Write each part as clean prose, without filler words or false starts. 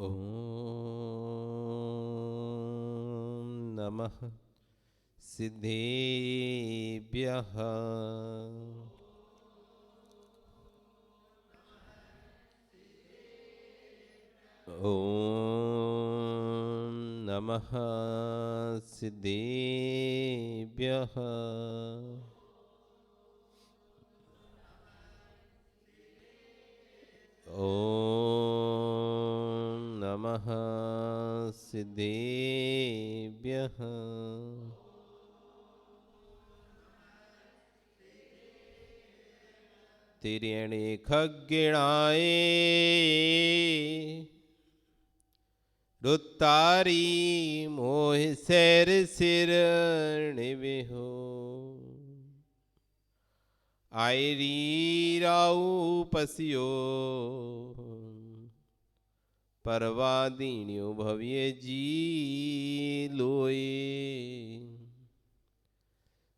ॐ नमः सिद्धेभ्यः। ॐ नमः सिद्धेभ्यः। ॐ नमः सिद्धेभ्यः। तिर्यणे खग्गिणाय रुत्तारी मोह सैर सिर निविहो आयरी राऊ पसियो परवादीण्यो भव्य जी लोए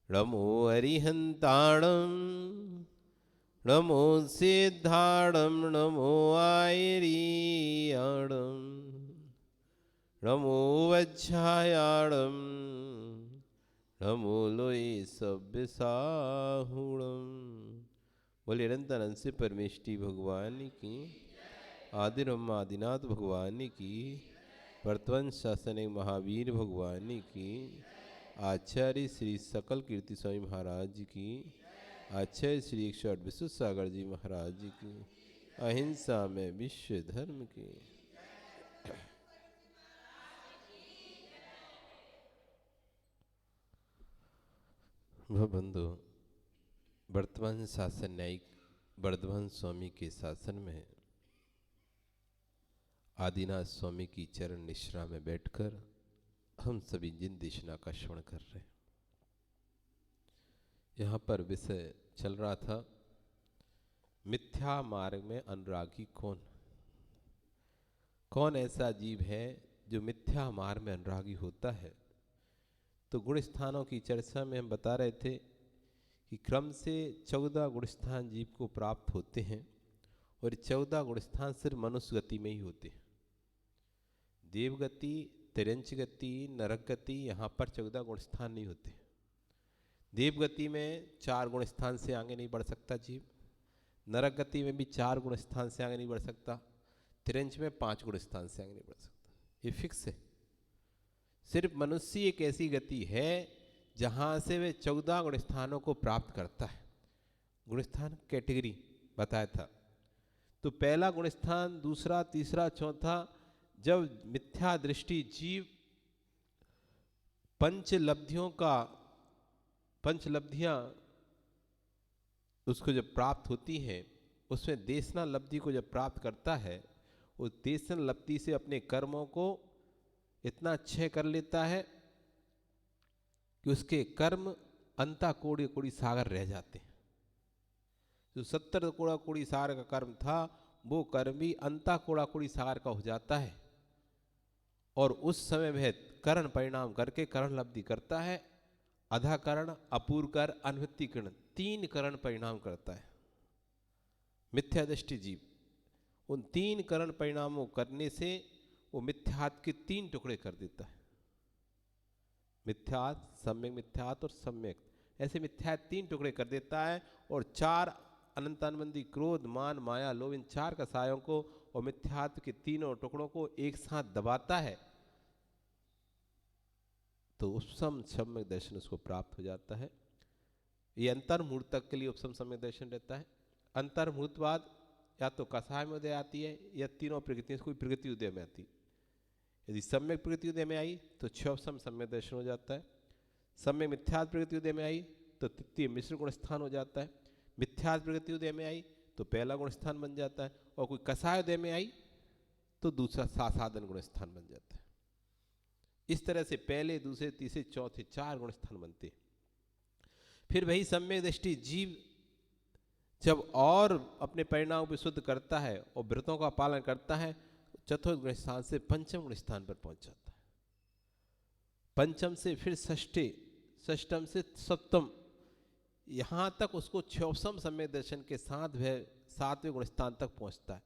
नमो हरिहंताणम नमो सिद्धाणम नमो आयरीयाणम नमो वज्झायाणम नमो लोए सभ्य साहुणम। बोले अनंतानंद से परमेष्टि भगवान की, आदिरम आदिनाथ भगवान की, वर्तमान शासन महावीर भगवान की, आचार्य श्री सकल कीर्ति स्वामी महाराज की, आचार्य श्री 108 विश्व सागर जी महाराज की, अहिंसा में विश्व धर्म की। बंधु, वर्तमान शासन न्यायिक वर्धमान स्वामी के शासन में आदिनाथ स्वामी की चरण निश्रा में बैठकर हम सभी जिन देशना का श्रवण कर रहे हैं। यहाँ पर विषय चल रहा था मिथ्या मार्ग में अनुरागी कौन। कौन ऐसा जीव है जो मिथ्या मार्ग में अनुरागी होता है। तो गुण स्थानों की चर्चा में हम बता रहे थे कि क्रम से 14 गुण स्थान जीव को प्राप्त होते हैं और 14 गुण स्थान सिर्फ मनुष्य गति में ही होते हैं। देवगति, तिरंच गति, नरक गति, यहाँ पर 14 गुण स्थान नहीं होते। देवगति में 4 गुण स्थान से आगे नहीं बढ़ सकता जीव, नरक गति में भी 4 गुण स्थान से आगे नहीं बढ़ सकता, तिरंच में 5 गुण स्थान से आगे नहीं बढ़ सकता। ये फिक्स है। सिर्फ मनुष्य एक ऐसी गति है जहाँ से वे 14 गुण स्थानों को प्राप्त करता है। गुण स्थान कैटेगरी बताया था। तो पहला गुण स्थान, दूसरा, तीसरा, चौथा, जब मिथ्या दृष्टि जीव पंचलब्धियां उसको जब प्राप्त होती हैं, उसमें देशना लब्धि को जब प्राप्त करता है, उस देशना लब्धि से अपने कर्मों को इतना क्षय कर लेता है कि उसके कर्म अंता कोड़ी कोड़ी सागर रह जाते हैं। जो 70 कोड़ा कोड़ी सागर का कर्म था, वो कर्म भी अंता कोड़ा कोड़ी सागर का हो जाता है और उस समय वह करण परिणाम करके करण लब्धि करता है। अधा करण, अपूर्व कर, अनवृत्ति करण, 3 करण परिणाम करता है मिथ्या दृष्टि जीव। उन 3 करण परिणामों करने से वो मिथ्यात्व के 3 टुकड़े कर देता है। मिथ्यात्व, सम्यक मिथ्यात्व और सम्यक, ऐसे मिथ्यात्व 3 टुकड़े कर देता है और 4 अनंतानंदी क्रोध, मान, माया, लोभ, इन 4 कसायों को और मिथ्यात्व के 3 टुकड़ों को एक साथ दबाता है। तो उपसम सम्यक दर्शन उसको प्राप्त हो जाता है। ये अंतर्मुहूर्त तक के लिए उपसम सम्यक दर्शन रहता है। अंतर्मुहूर्त बाद या तो कसाय में उदय आती है या तीनों प्रकृतियों से कोई प्रकृति उदय में आती। यदि सम्यक प्रकृति उदय में आई तो 6 सम्यक दर्शन हो जाता है। सम्यक मिथ्यात्व प्रकृति उदय में आई तो तृतीय मिश्र गुण स्थान हो जाता है। मिथ्यात्व प्रकृति उदय में आई तो पहला गुण स्थान बन जाता है और कोई कसाय उदय में आई तो दूसरा साधन गुण स्थान बन जाता है। इस तरह से पहले, दूसरे, तीसरे, चौथे 4 गुण स्थान बनते हैं। फिर वही सम्यक दृष्टि जीव जब और अपने परिणाम को शुद्ध करता है और व्रतों का पालन करता है, चतुर्थ गुण स्थान से पंचम गुण स्थान पर पहुंच जाता है। पंचम से फिर षष्ठे, षष्टम से सप्तम, यहाँ तक उसको 6वें सम्यक दर्शन के साथ वह 7वें गुण स्थान तक पहुंचता है।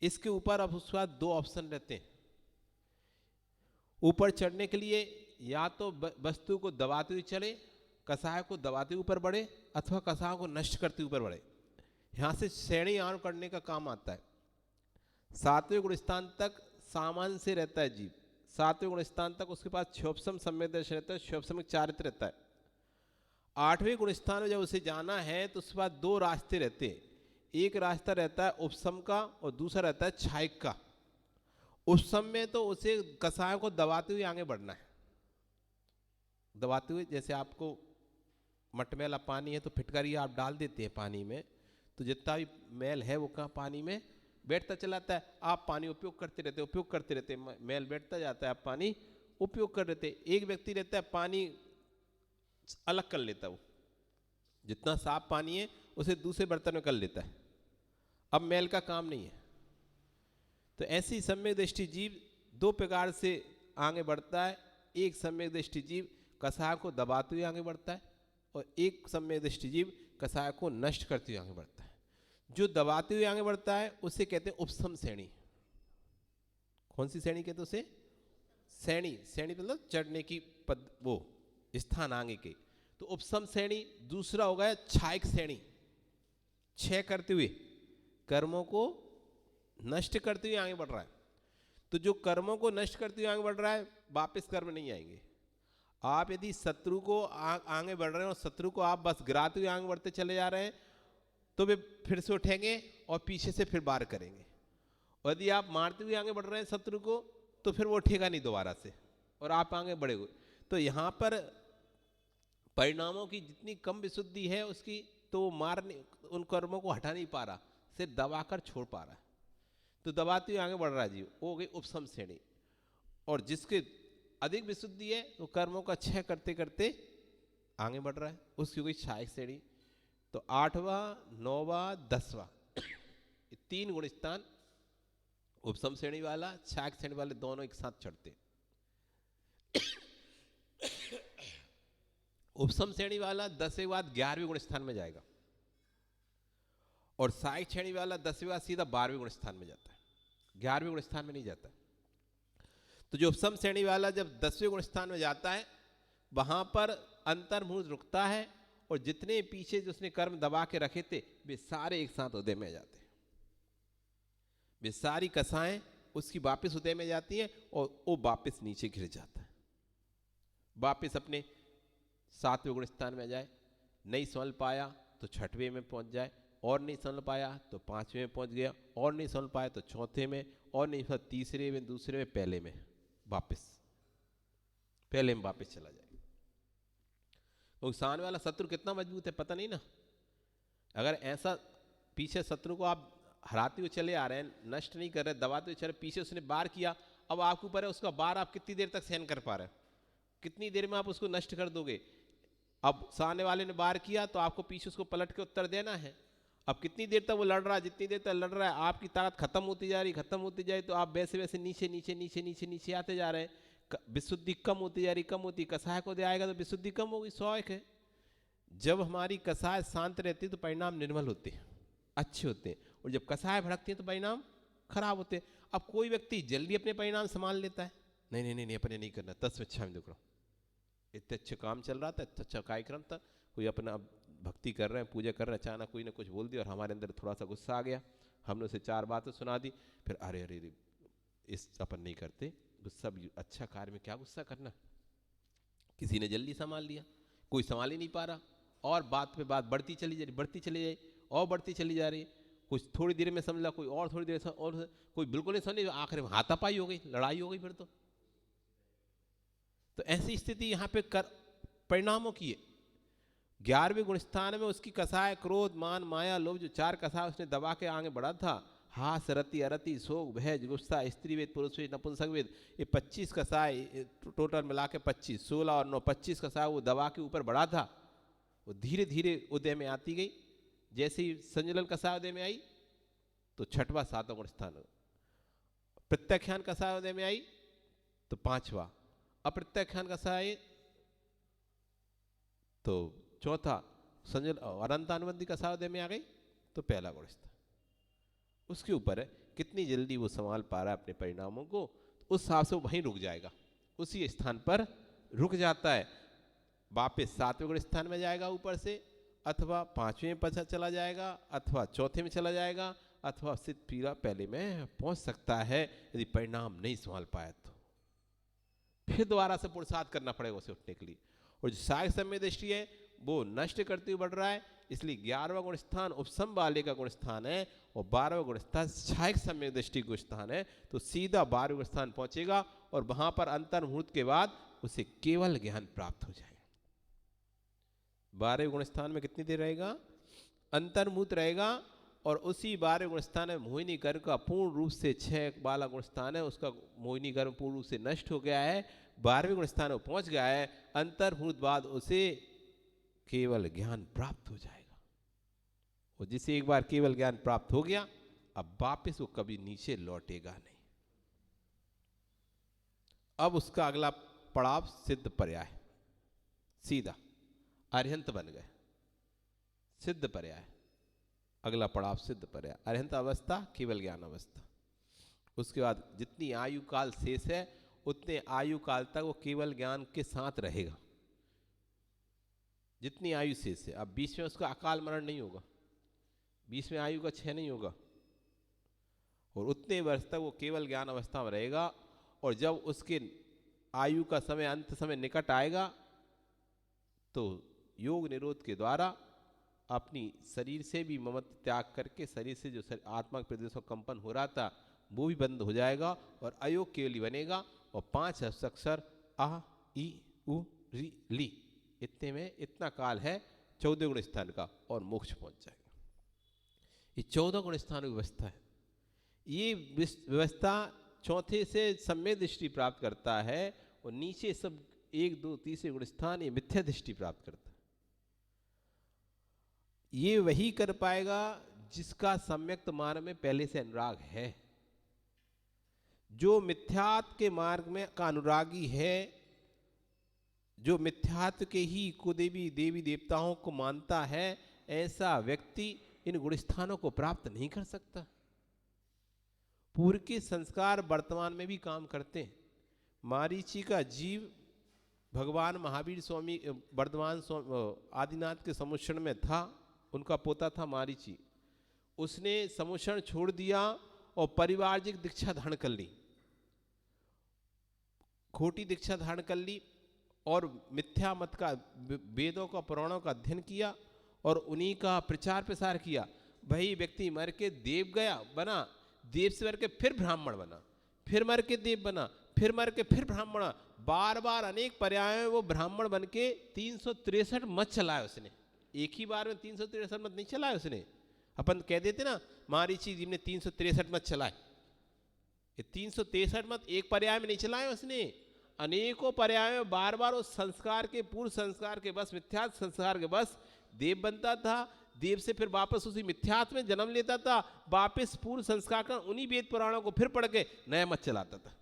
इसके ऊपर अब उसके बाद दो ऑप्शन रहते हैं ऊपर चढ़ने के लिए, या तो वस्तु को दबाते हुए चले, कसाय को दबाते हुए ऊपर बढ़े, अथवा कसाय को नष्ट करते हुए ऊपर बढ़े। यहाँ से श्रेणी आरोहण करने का काम आता है। 7वें गुण स्थान तक सामान्य से रहता है जीव, 7वें गुण स्थान तक उसके पास क्षोभसम संवेदनशील रहता है, क्षोभसमिक चारित्र रहता है। 8वें गुण स्थान में जब उसे जाना है तो उसके बाद दो रास्ते रहते हैं, एक रास्ता रहता है उपसम का और दूसरा रहता है क्षायक का। उपसम में तो उसे कसायों को दबाते हुए आगे बढ़ना है, दबाते हुए, जैसे आपको मटमैला पानी है तो फिटकरी आप डाल देते हैं पानी में, तो जितना भी मैल है वो कहाँ पानी में बैठता चला जाता है। आप पानी उपयोग करते रहते मैल बैठता जाता है, आप पानी उपयोग कर रहते। एक व्यक्ति रहता है पानी अलग कर लेता है, वो जितना साफ पानी है उसे दूसरे बर्तन में कर लेता है, अब मैल का काम नहीं है। तो ऐसी सम्यक दृष्टि जीव दो प्रकार से आगे बढ़ता है। एक सम्यक दृष्टि जीव कसाय को दबाते हुए आगे बढ़ता है और एक सम्यक दृष्टि जीव कसाय को नष्ट करते हुए आगे बढ़ता है। जो दबाते हुए आगे बढ़ता है उसे कहते हैं उपसम श्रेणी। कौन सी श्रेणी कहते हैं उसे? श्रेणी। श्रेणी मतलब चढ़ने की पद, वो स्थान आगे के। तो उपसम श्रेणी। दूसरा हो गया क्षायक श्रेणी, क्षय करते हुए, कर्मों को नष्ट करते हुए आगे बढ़ रहा है। तो जो कर्मों को नष्ट करते हुए आगे बढ़ रहा है, वापस कर्म नहीं आएंगे। आप यदि शत्रु को आगे बढ़ रहे हैं और शत्रु को आप बस गिराते हुए आगे बढ़ते चले जा रहे हैं, तो वे फिर से उठेंगे और पीछे से फिर वार करेंगे। और यदि आप मारते हुए आगे बढ़ रहे हैं शत्रु को, तो फिर वो उठेगा नहीं दोबारा से और आप आगे बढ़ेंगे। तो यहाँ पर परिणामों की जितनी कम विशुद्धि है उसकी, तो वो मारने उन कर्मों को हटा नहीं पा रहा, सिर्फ दबाकर छोड़ पा रहा है। तो दबाते हुए आगे बढ़ रहा है जीव, वो हो गई उपसम श्रेणी। और जिसके अधिक विशुद्धि है तो कर्मों का क्षय करते करते आगे बढ़ रहा है, उसकी हो गई क्षायक श्रेणी। तो 8वां 9वां 10वां ये तीन गुण स्थान उपसम श्रेणी वाला क्षायक श्रेणी वाले दोनों एक साथ चढ़ते। उपसम श्रेणी वाला 10वें बाद 11वें गुण स्थान में जाएगा और क्षायक श्रेणी वाला 10वें बाद सीधा 12वें गुण स्थान में जाता है, 11वें गुण स्थान में नहीं जाता। तो जो उपसम श्रेणी वाला जब 10वें गुण स्थान में जाता है, वहां पर अंतर्मुहूर्त रुकता है और जितने पीछे जो उसने कर्म दबा के रखे थे वे सारे एक साथ उदय में जाते हैं। वे सारी कसाएं उसकी वापस उदय में जाती हैं और वो वापस नीचे गिर जाता है, वापस अपने 7वें गुण स्थान में जाए। नहीं संभल पाया तो 6वें में पहुंच जाए, और नहीं संभल पाया तो 5वें में पहुंच गया, और नहीं संभल पाया तो 4थे में, और नहीं संभल तीसरे में, दूसरे में, पहले में, वापस पहले में वापस चला जाए। तो सामने वाला शत्रु कितना मजबूत है पता नहीं ना। अगर ऐसा पीछे शत्रु को आप हराते हुए चले आ रहे हैं, नष्ट नहीं कर रहे, दबाते हुए चले, पीछे उसने वार किया, अब आपके ऊपर है उसका वार, आप कितनी देर तक सहन कर पा रहे हैं, कितनी देर में आप उसको नष्ट कर दोगे। अब सामने वाले ने वार किया तो आपको पीछे उसको पलट के उत्तर देना है। अब कितनी देर तक वो लड़ रहा है, जितनी देर तक लड़ रहा है आपकी ताकत खत्म होती जा रही, खत्म होती जाए, तो आप वैसे वैसे नीचे नीचे नीचे नीचे नीचे आते जा रहे हैं, विशुद्धि कम होती जा रही, कम होती। कसाय को दे आएगा तो विशुद्धि कम होगी, स्वाभाविक है। जब हमारी कसाय शांत रहती है तो परिणाम निर्मल होते हैं, अच्छे होते हैं, और जब कसाय भड़कती है तो परिणाम खराब होते हैं। अब कोई व्यक्ति जल्दी अपने परिणाम संभाल लेता है, नहीं नहीं नहीं, नहीं अपने नहीं करना, 10 में 6 में देख रहा हूँ, इतने अच्छा काम चल रहा था, इतना अच्छा कार्यक्रम था, कोई अपना भक्ति कर रहे हैं, पूजा कर रहे हैं, अचानक कोई ना कुछ बोल दिया और हमारे अंदर थोड़ा सा गुस्सा आ गया, हमने उसे 4 बातें सुना दी, फिर अरे अरे अरे इस अपन नहीं करते गुस्सा, अच्छा कार्य में क्या गुस्सा करना। किसी ने जल्दी संभाल लिया, कोई संभाल ही नहीं पा रहा, और बात पे बात बढ़ती चली जा रही, बढ़ती चली जाए, और बढ़ती चली जा रही। कुछ थोड़ी देर में समझा, कोई और थोड़ी देर और, कोई बिल्कुल नहीं समझे, आखिर में हाथापाई हो गई, लड़ाई हो गई फिर तो ऐसी स्थिति यहाँ पे परिणामों की है। 11वें गुण स्थान में उसकी कसाय क्रोध मान माया लोभ, जो 4 कसाय उसने दबा के आगे बढ़ा था, हास रति अरति शोक भय गुस्सा स्त्री वेद पुरुष वेद नपुंसक वेद, ये 25 कसाय टोटल मिला के 25, 16 और 9 25 कसाय वो दबा के ऊपर बढ़ा था, वो धीरे धीरे उदय में आती गई। जैसे ही संजलन कसाय उदय में आई तो 6वां 7वां गुण स्थान, प्रत्याख्यान कसाय उदय में आई तो 5वां, अप्रत्याख्यान कसाय तो 4था, संजल अनंत अनुबंधी कसाय उदय में आ गई तो 1ला गुण स्थान। उसके ऊपर है कितनी जल्दी वो संभाल पा रहा है अपने परिणामों को, उस हिसाब से वो वहीं रुक जाएगा, उसी स्थान पर रुक जाता है। वापस 7वें गुण स्थान में जाएगा ऊपर से, अथवा 5वें में पछा चला जाएगा, अथवा चौथे में चला जाएगा, अथवा सिद्ध पीड़ा पहले में पहुंच सकता है। यदि परिणाम नहीं संभाल पाया तो फिर दोबारा से पुरुषार्थ करना पड़ेगा उसे उठने के लिए। और जो सहायक सम्यक दृष्टि है वो नष्ट करते हुए बढ़ रहा है, इसलिए 11वां गुण स्थान उपसम वाले का गुण स्थान है और 12वां गुण स्थान सहायक सम्यक दृष्टि गुण स्थान है। तो सीधा 12वें गुण स्थान पहुंचेगा और वहां पर अंतर्मुहूर्त के बाद उसे केवल ज्ञान प्राप्त हो जाएगा। 12वें गुण स्थान में कितनी देर रहेगा? अंतर्मुहूर्त रहेगा। और उसी 12वें गुण स्थान में मोहिनी गर्भ का पूर्ण रूप से 6 वाला गुण स्थान है, उसका मोहिनी गर्भ पूर्ण रूप से नष्ट हो गया है, 12वें गुण स्थान में पहुंच गया है। अंतर्मुहूर्त बाद उसे केवल ज्ञान प्राप्त हो जाएगा। और जिसे एक बार केवल ज्ञान प्राप्त हो गया, अब वापस वो कभी नीचे लौटेगा नहीं। अब उसका अगला पड़ाव सिद्ध पर्याय, सीधा अरिहंत बन गए, सिद्ध पर्याय। अगला पड़ाव सिद्ध पर्याय, अरिहंत अवस्था, केवल ज्ञान अवस्था। उसके बाद जितनी आयु काल शेष है उतने आयु काल तक वो केवल ज्ञान के साथ रहेगा, जितनी आयु शेष है। अब बीच में उसका अकाल मरण नहीं होगा, बीच में आयु का क्षय नहीं होगा, और उतने वर्ष तक वो केवल ज्ञान अवस्था में रहेगा। और जब उसके आयु का समय, अंत समय निकट आएगा, तो योग निरोध के द्वारा अपनी शरीर से भी ममत्व त्याग करके, शरीर से जो आत्मा के प्रदेशों कंपन हो रहा था वो भी बंद हो जाएगा और अयोग केवल बनेगा। और 5 अक्षर आ ई उ री ली, इतने में इतना काल है 14 गुण स्थान का, और मोक्ष पहुंच जाएगा। ये 14 गुण स्थान की व्यवस्था है। ये व्यवस्था चौथे से सम्यक दृष्टि प्राप्त करता है, और नीचे सब 1 2 3 गुण स्थान ये मिथ्या दृष्टि प्राप्त करता है। ये वही कर पाएगा जिसका सम्यक्त मार्ग में पहले से अनुराग है। जो मिथ्यात्व के मार्ग में का अनुरागी है, जो मिथ्यात्व के ही कुदेवी देवी देवताओं को मानता है, ऐसा व्यक्ति इन गुणस्थानों को प्राप्त नहीं कर सकता। पूर्व के संस्कार वर्तमान में भी काम करते हैं। मारीची का जीव भगवान महावीर स्वामी वर्धमान आदिनाथ के समुषण में था, उनका पोता था मारीची। उसने समुषण छोड़ दिया और परिवारजिक दीक्षा धारण कर ली, खोटी दीक्षा धारण कर ली, और मिथ्या मत का, वेदों का, पुराणों का अध्ययन किया और उन्हीं का प्रचार प्रसार किया। वही व्यक्ति मर के देव गया बना, देव से मर के फिर ब्राह्मण बना, फिर मर के देव बना, फिर मर के फिर ब्राह्मण, बार बार अनेक पर्यायों वो ब्राह्मण बन के 363 मत चलाया उसने। एक ही बार में 363 मत नहीं चलाया उसने। अपन कह देते ना मारीची जी ने 363 मत चलाए, ये 363 मत एक पर्याय में नहीं चलाए उसने, अनेकों पर्यायों में बार बार उस संस्कार के, पूर्व संस्कार के बस, मिथ्यात्व संस्कार के बस देव बनता था, देव से फिर वापस उसी मिथ्यात्व में जन्म लेता था, वापस पूर्व संस्कार का उन्हीं वेद पुराणों को फिर पढ़ के नया मत चलाता था।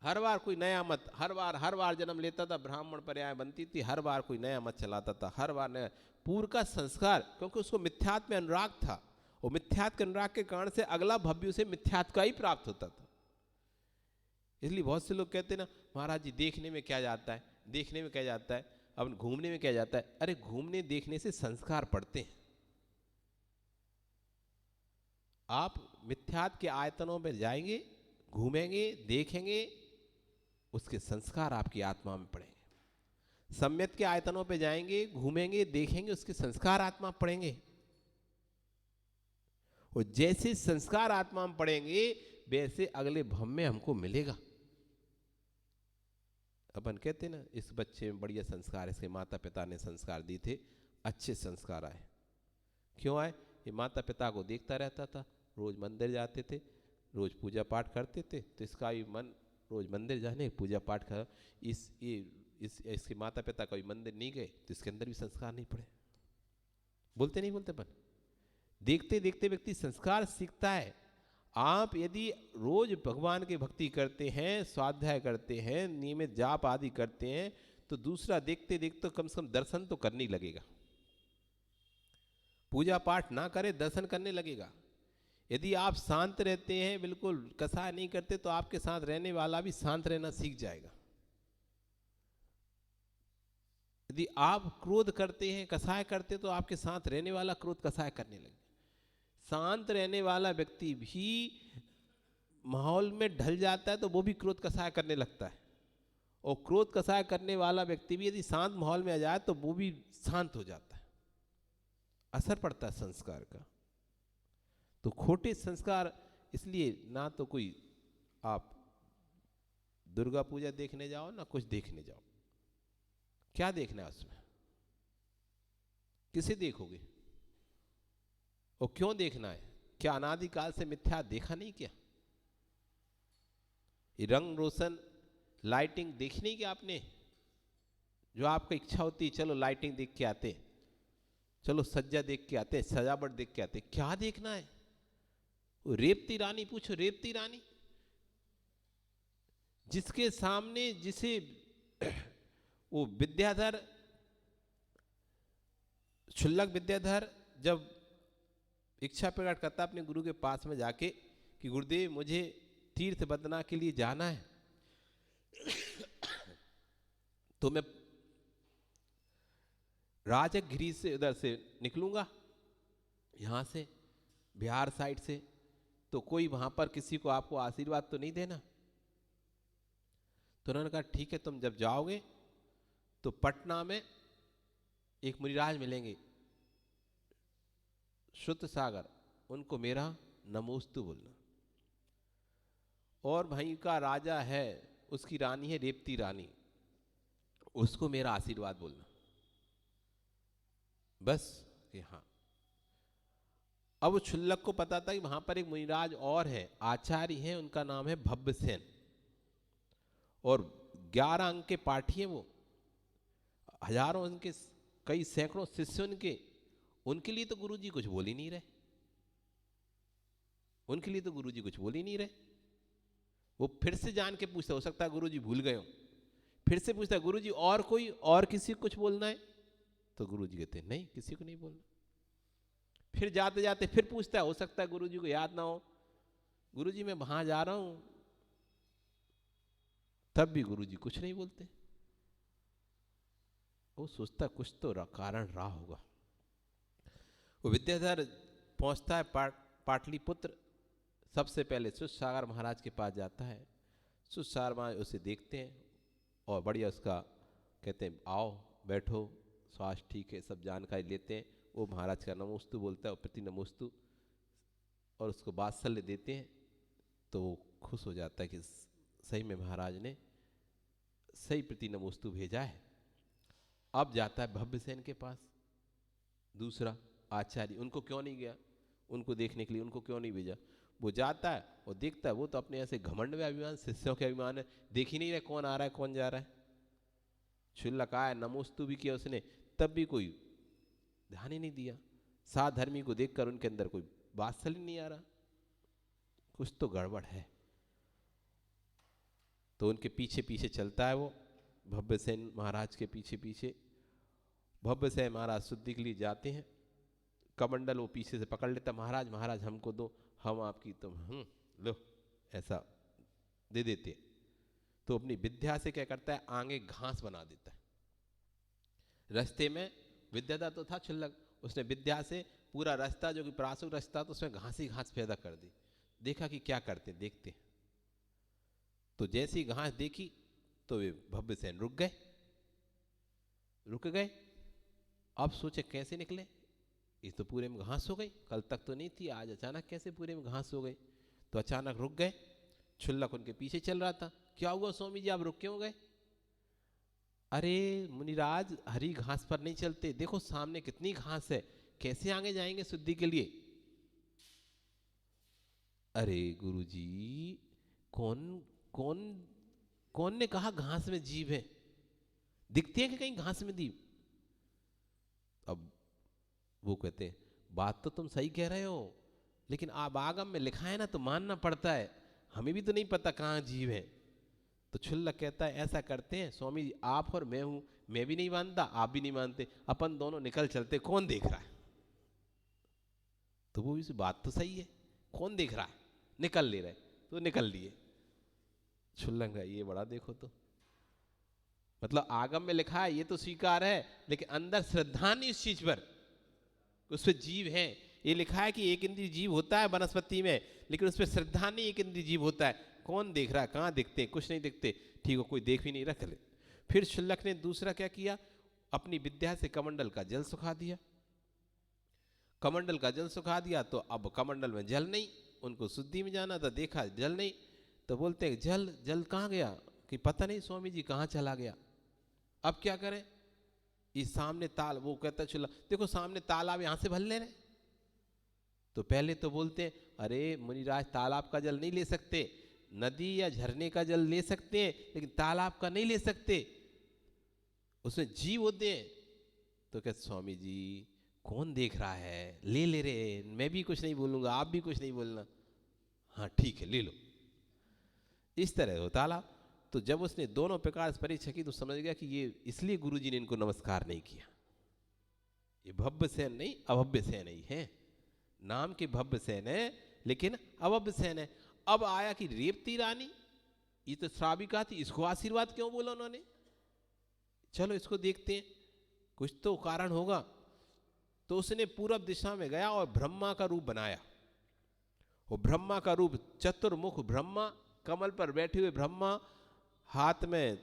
हर बार कोई नया मत, हर बार जन्म लेता था, ब्राह्मण पर्याय बनती थी, हर बार कोई नया मत चलाता था, हर बार नया। पूर्व का संस्कार, क्योंकि उसको मिथ्यात्व में अनुराग था, और मिथ्यात्व के अनुराग के कारण से अगला भव्य उसे मिथ्यात्व का ही प्राप्त होता था। इसलिए बहुत से लोग कहते हैं ना, महाराज जी देखने में क्या जाता है, देखने में क्या जाता है, अब घूमने में क्या जाता है। अरे घूमने देखने से संस्कार पड़ते हैं। आप मिथ्यात्व के आयतनों में जाएंगे, घूमेंगे, देखेंगे, उसके संस्कार आपकी आत्मा में पड़ेंगे। सम्यक के आयतनों पे जाएंगे, घूमेंगे, देखेंगे, उसके संस्कार आत्मा पड़ेंगे, और जैसे संस्कार आत्मा में पड़ेंगे वैसे अगले भव में हमको मिलेगा। अपन कहते ना इस बच्चे में बढ़िया संस्कार, इसके माता पिता ने संस्कार दिए थे, अच्छे संस्कार आए। क्यों आए? ये माता पिता को देखता रहता था, रोज मंदिर जाते थे, रोज पूजा पाठ करते थे, तो इसका भी मन रोज मंदिर जाने, पूजा पाठ कर, इसके माता पिता कभी मंदिर नहीं गए तो इसके अंदर भी संस्कार नहीं पड़े। बोलते नहीं बोलते, पर देखते देखते व्यक्ति संस्कार सीखता है। आप यदि रोज भगवान की भक्ति करते हैं, स्वाध्याय करते हैं, नियमित जाप आदि करते हैं, तो दूसरा देखते देखते कम से कम दर्शन तो करने लगेगा। पूजा पाठ ना करे, दर्शन करने लगेगा। यदि आप शांत रहते हैं, बिल्कुल कसाय नहीं करते, तो आपके साथ रहने वाला भी शांत रहना सीख जाएगा। यदि आप क्रोध करते हैं, कसाय करते, तो आपके साथ रहने वाला क्रोध कसाय करने लगे। शांत रहने वाला व्यक्ति भी माहौल में ढल जाता है तो वो भी क्रोध कसाय करने लगता है, और क्रोध कसाय करने वाला व्यक्ति भी यदि शांत माहौल में आ जाए तो वो भी शांत हो जाता है। असर पड़ता है संस्कार का। तो खोटे संस्कार, इसलिए ना तो कोई आप दुर्गा पूजा देखने जाओ ना कुछ देखने जाओ। क्या देखना है उसमें? किसे देखोगे और क्यों देखना है? क्या अनादिकाल से मिथ्या देखा नहीं क्या? ये रंग रोशन लाइटिंग देखी नहीं क्या आपने? जो आपकी इच्छा होती है, चलो लाइटिंग देख के आते, चलो सज्जा देख के आते, सजावट देख के आते। क्या देखना है? वो रेवती रानी पूछो, रेवती रानी जिसके सामने, जिसे वो विद्याधर, क्षुल्लक विद्याधर जब इच्छा प्रकट करता अपने गुरु के पास में जाके कि गुरुदेव मुझे तीर्थ बदना के लिए जाना है, तो मैं राजगिरी से उधर से निकलूंगा, यहां से बिहार साइड से, तो कोई वहां पर किसी को आपको आशीर्वाद तो नहीं देना? तो उन्होंने कहा ठीक है, तुम जब जाओगे तो पटना में एक मुनिराज मिलेंगे, श्रुत सागर, उनको मेरा नमोस्तु बोलना। और वहीं का राजा है, उसकी रानी है रेवती रानी, उसको मेरा आशीर्वाद बोलना। बस कि हाँ। अब क्षुल्लक को पता था कि वहां पर एक मुनिराज और है, आचार्य हैं, उनका नाम है भव्यसेन, और 11 अंक के पाठी हैं वो, हजारों उनके, कई सैकड़ों शिष्य उनके। उनके लिए तो गुरुजी कुछ बोल ही नहीं रहे, उनके लिए तो गुरुजी कुछ बोल ही नहीं रहे। वो फिर से जान के पूछता, हो सकता है गुरुजी भूल गए हो, फिर से पूछता गुरुजी और कोई, और किसी को कुछ बोलना है? तो गुरुजी कहते नहीं, किसी को नहीं बोलना। फिर जाते जाते फिर पूछता है, हो सकता है गुरुजी को याद ना हो, गुरुजी मैं वहां जा रहा हूं, तब भी गुरुजी कुछ नहीं बोलते। वो सोचता कुछ तो कारण रहा होगा। वो विद्याधर पहुंचता है पाटलिपुत्र, सबसे पहले सुसागर महाराज के पास जाता है। सुसागर महाराज उसे देखते हैं और बढ़िया उसका कहते हैं आओ बैठो, स्वास्थ्य ठीक है, सब जानकारी लेते हैं। वो महाराज का नमोस्तु बोलता है, प्रति नमोस्तु, और उसको वात्सल्य देते हैं। तो वो खुश हो जाता है कि सही में महाराज ने सही प्रति नमोस्तु भेजा है। अब जाता है भव्यसेन के पास, दूसरा आचार्य। उनको क्यों नहीं गया, उनको देखने के लिए उनको क्यों नहीं भेजा? वो जाता है और देखता है, वो तो अपने ऐसे घमंड में अभिमान, शिष्यों के अभिमान है, देख ही नहीं रहे कौन आ रहा है कौन जा रहा है। क्षुल्लक आया, नमोस्तु भी किया उसने, तब भी कोई ध्यान ही नहीं दिया। सात धर्मी को देखकर उनके अंदर कोई वात्सल्य नहीं आ रहा, कुछ तो गड़बड़ है। तो उनके पीछे पीछे चलता है वो, भव्यसेन महाराज के पीछे पीछे। भव्यसेन महाराज शुद्धि के लिए जाते हैं, कमंडल वो पीछे से पकड़ लेता, महाराज महाराज हमको दो, हम आपकी, तुम लो, ऐसा दे देते। तो अपनी विद्या से क्या करता है, आगे घास बना देता है। रास्ते में विद्याधर तो था क्षुल्लक, उसने विद्या से पूरा रास्ता, जो कि प्रासूर रास्ता, तो उसमें घास ही घास पैदा कर दी। देखा कि क्या करते, देखते। तो जैसी घास देखी तो वे भव्यसेन रुक गए। अब सोचे कैसे निकले, ये तो पूरे में घास हो गई, कल तक तो नहीं थी, आज अचानक कैसे पूरे में घास हो गई? तो अचानक रुक गए। क्षुल्लक उनके पीछे चल रहा था। क्या हुआ स्वामी जी, आप रुक क्यों गए? अरे मुनिराज, हरी घास पर नहीं चलते, देखो सामने कितनी घास है, कैसे आगे जाएंगे शुद्धि के लिए? अरे गुरुजी, कौन कौन कौन ने कहा घास में जीव है? दिखती है कि कहीं घास में जीव? अब वो कहते हैं बात तो तुम सही कह रहे हो, लेकिन आप आगम में लिखा है ना, तो मानना पड़ता है, हमें भी तो नहीं पता कहाँ जीव है। तो क्षुल्लक कहता है ऐसा करते हैं स्वामी जी, आप और मैं हूं, मैं भी नहीं मानता, आप भी नहीं मानते, अपन दोनों निकल चलते, कौन देख रहा है? तो वो इस बात तो सही है, कौन देख रहा है, निकल ले रहे, तो निकल लिए। क्षुल्लक है, ये बड़ा देखो तो, मतलब आगम में लिखा है ये तो स्वीकार है, लेकिन अंदर श्रद्धा नहीं उस चीज पर, उस पर जीव है। ये लिखा है कि एक इंद्रिय जीव होता है वनस्पति में, लेकिन उस पर श्रद्धा नहीं, एक इंद्रिय जीव होता है। कौन देख रहा है, कहाँ दिखते, कुछ नहीं दिखते, ठीक हो, कोई देख भी नहीं, रख ले। फिर क्षुल्लक ने दूसरा क्या किया, अपनी विद्या से कमंडल का जल सुखा दिया। कमंडल का जल सुखा दिया तो अब कमंडल में जल नहीं, उनको शुद्धि में जाना था, देखा जल नहीं, तो बोलते हैं जल जल कहाँ गया, कि पता नहीं स्वामी जी कहाँ चला गया। अब क्या करें, इस सामने ताल, वो कहता चला देखो सामने तालाब, यहां से भर ले रहे। तो पहले तो बोलते हैं अरे मुनिराज तालाब का जल नहीं ले सकते, नदी या झरने का जल ले सकते हैं, लेकिन तालाब का नहीं ले सकते, उसमें जीव होते हैं। तो कहते स्वामी जी कौन देख रहा है, ले ले रहे, मैं भी कुछ नहीं बोलूंगा, आप भी कुछ नहीं बोलना, हाँ ठीक है ले लो। इस तरह हो तालाब। तो जब उसने दोनों प्रकार से परीक्षा की तो समझ गया कि ये इसलिए गुरुजी ने इनको नमस्कार नहीं किया, ये भव्य सेन नहीं, अभव्य सेन ही है। नाम के भव्य सेन है लेकिन अभव्य सेन है। अब आया कि रेवती रानी, ये तो श्राविका थी, इसको आशीर्वाद क्यों बोला उन्होंने, चलो इसको देखते हैं, कुछ तो कारण होगा। तो उसने पूरब दिशा में गया और ब्रह्मा का रूप बनाया। वो ब्रह्मा का रूप, चतुर्मुख ब्रह्मा, कमल पर बैठे हुए ब्रह्मा, हाथ में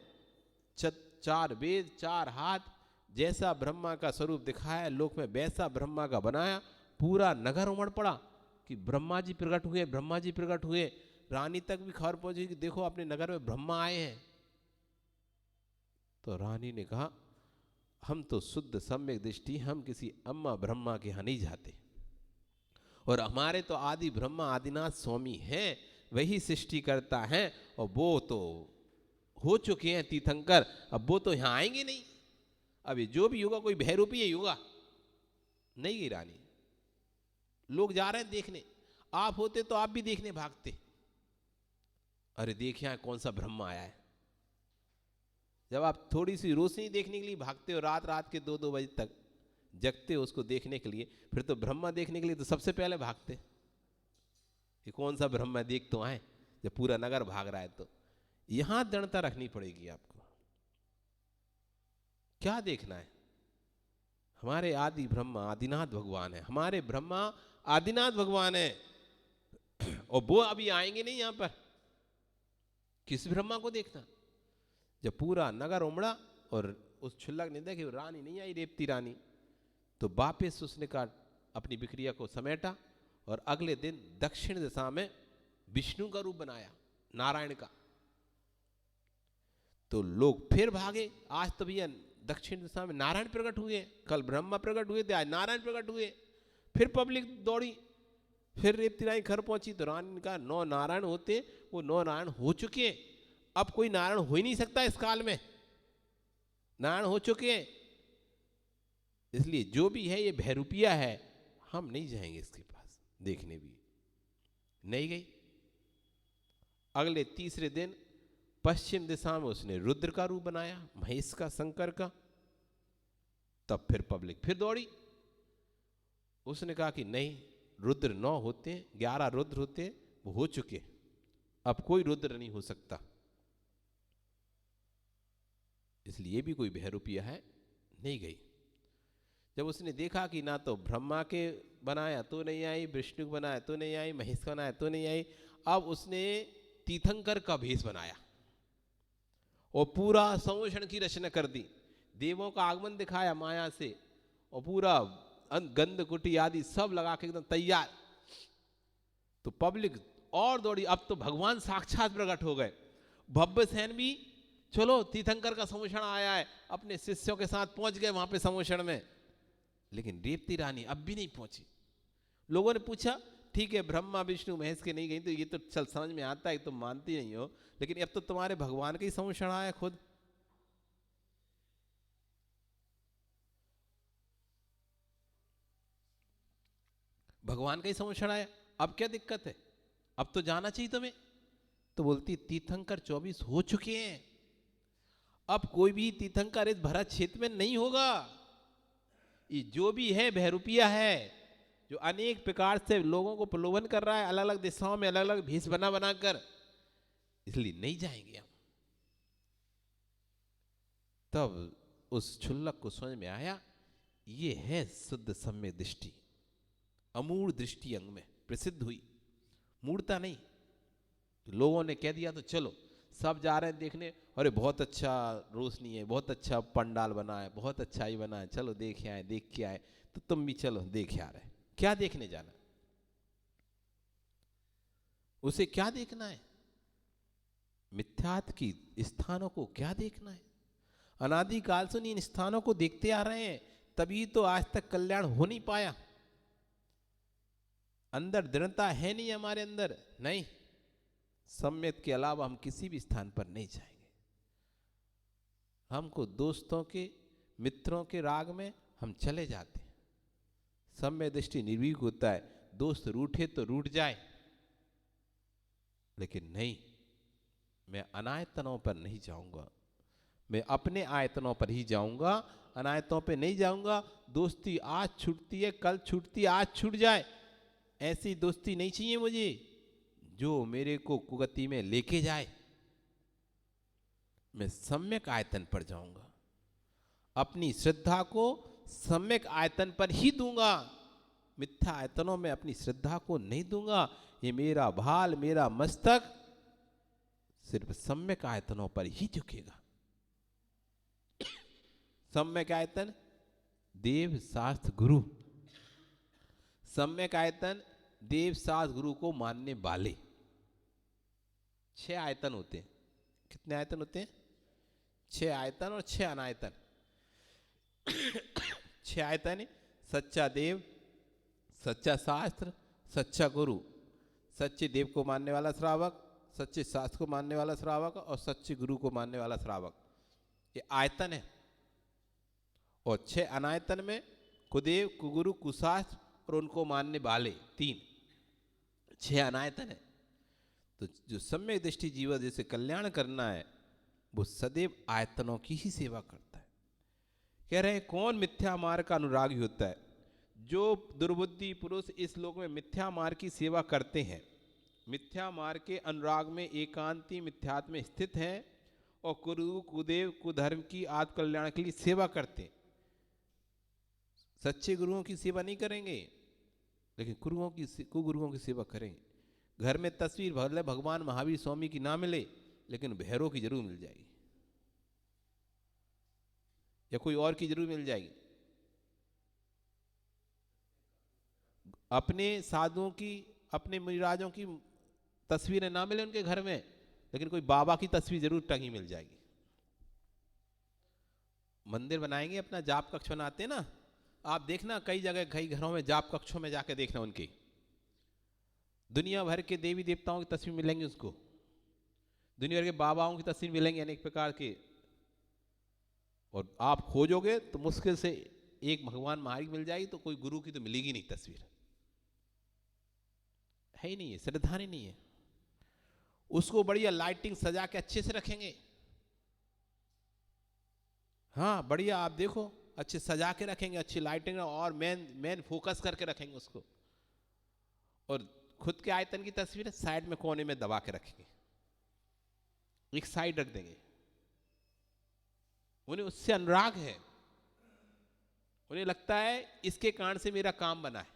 चार वेद, चार हाथ, जैसा ब्रह्मा का स्वरूप दिखाया लोक में वैसा ब्रह्मा का बनाया। पूरा नगर उमड़ पड़ा कि ब्रह्मा जी प्रकट हुए, ब्रह्मा जी प्रकट हुए। रानी तक भी खबर पहुंची कि देखो अपने नगर में ब्रह्मा आए हैं। तो रानी ने कहा हम तो शुद्ध सम्यक दृष्टि, हम किसी अम्मा ब्रह्मा के यहाँ नहीं जाते, और हमारे तो आदि ब्रह्मा आदिनाथ स्वामी हैं, वही सृष्टि करता है, और वो तो हो चुके हैं तीर्थंकर, अब वो तो यहाँ आएंगे नहीं। अब ये जो भी होगा कोई भैरूपी ही होगा। नहीं गई रानी, लोग जा रहे हैं देखने, आप होते तो आप भी देखने भागते, अरे देखिए कौन सा ब्रह्मा आया है। जब आप थोड़ी सी रोशनी देखने के लिए भागते हो, रात रात के 2-2 बजे तक जगते हो उसको देखने के लिए, फिर तो ब्रह्मा देखने के लिए तो सबसे पहले भागते, ये कौन सा ब्रह्मा देख तो आए। जब पूरा नगर भाग रहा है तो यहां दृढ़ता रखनी पड़ेगी आपको। क्या देखना है, हमारे आदि ब्रह्मा आदिनाथ भगवान है, हमारे ब्रह्मा आदिनाथ भगवान है, और वो अभी आएंगे नहीं यहां पर, किस ब्रह्मा को देखना। जब पूरा नगर उमड़ा और उस क्षुल्लक ने देखा रानी नहीं आई, रेवती रानी, तो वापिस उसने कहा अपनी बिक्रिया को समेटा, और अगले दिन दक्षिण दिशा में विष्णु का रूप बनाया, नारायण का। तो लोग फिर भागे, आज तो भैया दक्षिण दिशा में नारायण प्रकट हुए, कल ब्रह्मा प्रकट हुए थे, आज नारायण प्रकट हुए। फिर पब्लिक दौड़ी, फिर रेवती रानी घर पहुंची तो रानी ने कहा 9 नारायण होते, वो 9 नारायण हो चुके, अब कोई नारायण हो ही नहीं सकता इस काल में, नारायण हो चुके हैं। इसलिए जो भी है ये भैरूपिया है, हम नहीं जाएंगे इसके पास देखने भी। नहीं गई। अगले तीसरे दिन पश्चिम दिशा में उसने रुद्र का रूप बनाया, महेश का, शंकर का। तब फिर पब्लिक फिर दौड़ी, उसने कहा कि नहीं, रुद्र 9 होते हैं, 11 रुद्र होते हैं, वो हो चुके, अब कोई रुद्र नहीं हो सकता। इसलिए भी कोई भैरूपिया है, नहीं गई। जब उसने देखा कि ना तो ब्रह्मा के बनाया तो नहीं आई, विष्णु को बनाया तो नहीं आई, महेश का बनाया तो नहीं आई, अब उसने तीर्थंकर का भेष बनाया और पूरा संवोषण की रचना कर दी, देवों का आगमन दिखाया माया से, और पूरा गंध कुटी आदि सब लगा के एकदम तैयार। तो पब्लिक और दौड़ी, अब तो भगवान साक्षात प्रकट हो गए। भव्य सेन भी चलो तीर्थंकर का समोषण आया है, अपने शिष्यों के साथ पहुंच गए वहां पे समोषण में, लेकिन रेवती रानी अब भी नहीं पहुंची। लोगों ने पूछा ठीक है ब्रह्मा विष्णु महेश के नहीं गई, तो ये तो चल समझ में आता है, तुम मानती नहीं हो, लेकिन अब तो तुम्हारे भगवान का ही समोषण आया खुद। भगवान का ही समोषण आया, अब क्या दिक्कत है, अब तो जाना चाहिए तुम्हें। तो बोलती तीर्थंकर 24 हो चुके हैं, अब कोई भी तीर्थंकर इस भरत क्षेत्र में नहीं होगा, ये जो भी है भैरूपिया है, जो अनेक प्रकार से लोगों को प्रलोभन कर रहा है, अलग अलग दिशाओं में अलग अलग भेष बना बना कर, इसलिए नहीं जाएंगे हम। तब उस क्षुल्लक को समझ में आया, ये है शुद्ध सम्यक दृष्टि। अमूढ़ दृष्टि अंग में प्रसिद्ध हुई, मूढ़ता नहीं। लोगों ने कह दिया तो चलो, सब जा रहे हैं देखने, अरे बहुत अच्छा रोशनी है, बहुत अच्छा पंडाल बना है, बहुत अच्छा ही बना है, चलो देख आए, देख के आए, तो तुम भी चलो देख आ रहे। क्या देखने जाना, उसे क्या देखना है? मिथ्यात्व की स्थानों को क्या देखना है? अनादि काल से इन स्थानों को देखते आ रहे हैं, तभी तो आज तक कल्याण हो नहीं पाया। अंदर दृढ़ता है नहीं हमारे अंदर, नहीं, सम्यक के अलावा हम किसी भी स्थान पर नहीं जाएंगे। हमको दोस्तों के, मित्रों के राग में हम चले जाते हैं। सम्यक दृष्टि निर्भीक होता है, दोस्त रूठे तो रूठ जाए, लेकिन नहीं, मैं अनायतनों पर नहीं जाऊंगा, मैं अपने आयतनों पर ही जाऊंगा, अनायतों पे नहीं जाऊंगा। दोस्ती आज छूटती है, कल छूटती है, आज छूट जाए, ऐसी दोस्ती नहीं चाहिए मुझे, जो मेरे को कुगति में लेके जाए। मैं सम्यक आयतन पर जाऊंगा, अपनी श्रद्धा को सम्यक आयतन पर ही दूंगा, मिथ्या आयतनों में अपनी श्रद्धा को नहीं दूंगा। ये मेरा भाल, मेरा मस्तक सिर्फ सम्यक आयतनों पर ही झुकेगा। सम्यक आयतन देव शास्त्र गुरु, सम्यक आयतन देव शास्त्र गुरु को मानने वाले। 6 आयतन होते हैं। कितने आयतन होते हैं? 6 आयतन और 6 अनायतन। 6 आयतन: सच्चा देव, सच्चा शास्त्र, सच्चा गुरु, सच्चे देव को मानने वाला श्रावक, सच्चे शास्त्र को मानने वाला श्रावक और सच्चे गुरु को मानने वाला श्रावक। ये आयतन है। और 6 अनायतन में कुदेव, कुगुरु, कुशास्त्र और उनको मानने वाले 3, 6 अनायतन है। तो जो सम्यक दृष्टि जीवन जैसे कल्याण करना है, वो सदैव आयतनों की ही सेवा करता है। कह रहे हैं कौन मिथ्या मार्ग का अनुरागी होता है? जो दुर्बुद्धि पुरुष इस लोक में मिथ्या मार्ग की सेवा करते हैं, मिथ्या मार्ग के अनुराग में एकांती मिथ्यात्व में स्थित हैं और कुरु, कुदेव, कुधर्म की आत्म कल्याण के लिए सेवा करते हैं। सच्चे गुरुओं की सेवा नहीं करेंगे, लेकिन कुगुरुओं की सेवा करेंगे। घर में तस्वीर भले भगवान महावीर स्वामी की ना मिले, लेकिन भैरव की जरूर मिल जाएगी, या कोई और की जरूर मिल जाएगी। अपने साधुओं की, अपने मुनिराजों की तस्वीरें ना मिले उनके घर में, लेकिन कोई बाबा की तस्वीर जरूर टंगी मिल जाएगी। मंदिर बनाएंगे, अपना जाप कक्ष बनाते हैं ना, आप देखना कई जगह, कई घरों में जाप कक्षों में जाके देखना, उनकी दुनिया भर के देवी देवताओं की तस्वीर मिलेंगी उसको, दुनिया भर के बाबाओं की तस्वीर मिलेंगी अनेक प्रकार के। और आप खोजोगे तो मुश्किल से एक भगवान महावीर मिल जाएगी, तो कोई गुरु की तो मिलेगी नहीं तस्वीर, है ही नहीं है, श्रद्धा नहीं है। उसको बढ़िया लाइटिंग सजा के अच्छे से रखेंगे, हाँ बढ़िया, आप देखो अच्छे सजा के रखेंगे, अच्छी लाइटिंग और मेन फोकस करके रखेंगे उसको। और खुद के आयतन की तस्वीर साइड में कोने में दबा के रखेंगे, एक साइड रख देंगे। उन्हें उससे अनुराग है, उन्हें लगता है इसके कारण से मेरा काम बना है,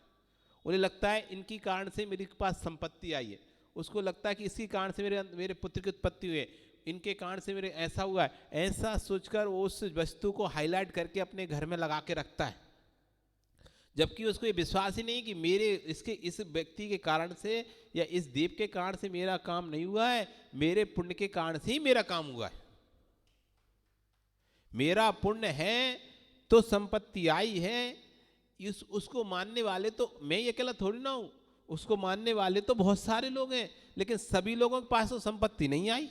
उन्हें लगता है इनकी कारण से मेरे पास संपत्ति आई है, उसको लगता है कि इसी कारण से मेरे पुत्र की उत्पत्ति हुई है, इनके कारण से मेरे ऐसा हुआ है। ऐसा सोचकर वो उस वस्तु को हाईलाइट करके अपने घर में लगा के रखता है, जबकि उसको ये विश्वास ही नहीं कि इस व्यक्ति के कारण से या इस देव के कारण से मेरा काम नहीं हुआ है, मेरे पुण्य के कारण से ही मेरा काम हुआ है। मेरा पुण्य है तो संपत्ति आई है, उसको मानने वाले तो मैं ये अकेला थोड़ी ना हूं, उसको मानने वाले तो बहुत सारे लोग हैं, लेकिन सभी लोगों के पास तो संपत्ति नहीं आई।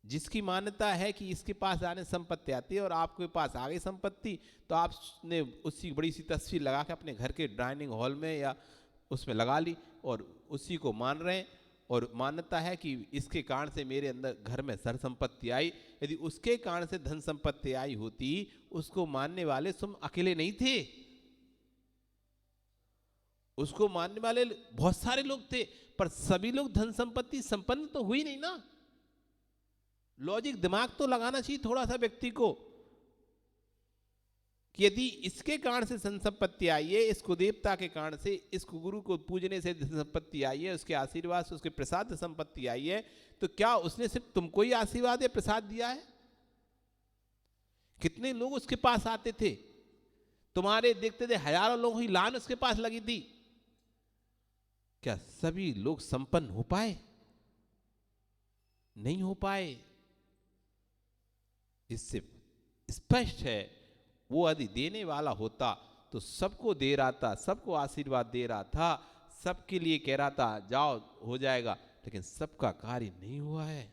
जिसकी मान्यता है कि इसके पास आने संपत्ति आती है और आपके पास आ गई संपत्ति, तो आपने उसी बड़ी सी तस्वीर लगा के अपने घर के डाइनिंग हॉल में या उसमें लगा ली और उसी को मान रहे हैं, और मान्यता है कि इसके कारण से मेरे अंदर घर में सर संपत्ति आई। यदि उसके कारण से धन संपत्ति आई होती, उसको मानने वाले तुम अकेले नहीं थे, उसको मानने वाले बहुत सारे लोग थे, पर सभी लोग धन संपत्ति संपन्न तो हुई नहीं ना। लॉजिक दिमाग तो लगाना चाहिए थोड़ा सा व्यक्ति को, कि यदि इसके कारण से धन संपत्ति आई है, इस कुदेवता के कारण से, इस गुरु को पूजने से धन संपत्ति आई है, उसके आशीर्वाद से, उसके प्रसाद से संपत्ति आई है, तो क्या उसने सिर्फ तुमको ही आशीर्वाद या प्रसाद दिया है? कितने लोग उसके पास आते थे, तुम्हारे देखते थे हजारों लोगों की लाइन उसके पास लगी थी। क्या सभी लोग संपन्न हो पाए? नहीं हो पाए। इससे स्पष्ट है, वो यदि देने वाला होता तो सबको दे रहा था, सबको आशीर्वाद दे रहा था, सबके लिए कह रहा था जाओ हो जाएगा, लेकिन सबका कार्य नहीं हुआ है।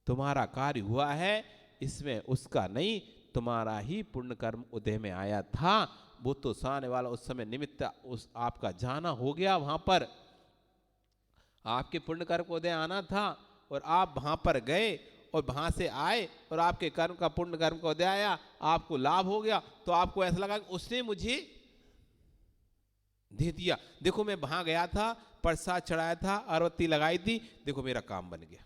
तुम्हारा कार्य हुआ है, इसमें उसका नहीं, तुम्हारा ही पुण्य कर्म उदय में आया था। वो तो सामने वाला उस समय निमित्त उस आपका जाना हो गया, वहां पर आपके पुण्य कर्म को उदय आना था और आप वहां पर गए और वहां से आए और आपके कर्म का पुण्य कर्म का उदय आया, आपको लाभ हो गया, तो आपको ऐसा लगा कि उसने मुझे दे दिया। देखो मैं वहां गया था, प्रसाद चढ़ाया था, अगरबत्ती लगाई थी, देखो मेरा काम बन गया।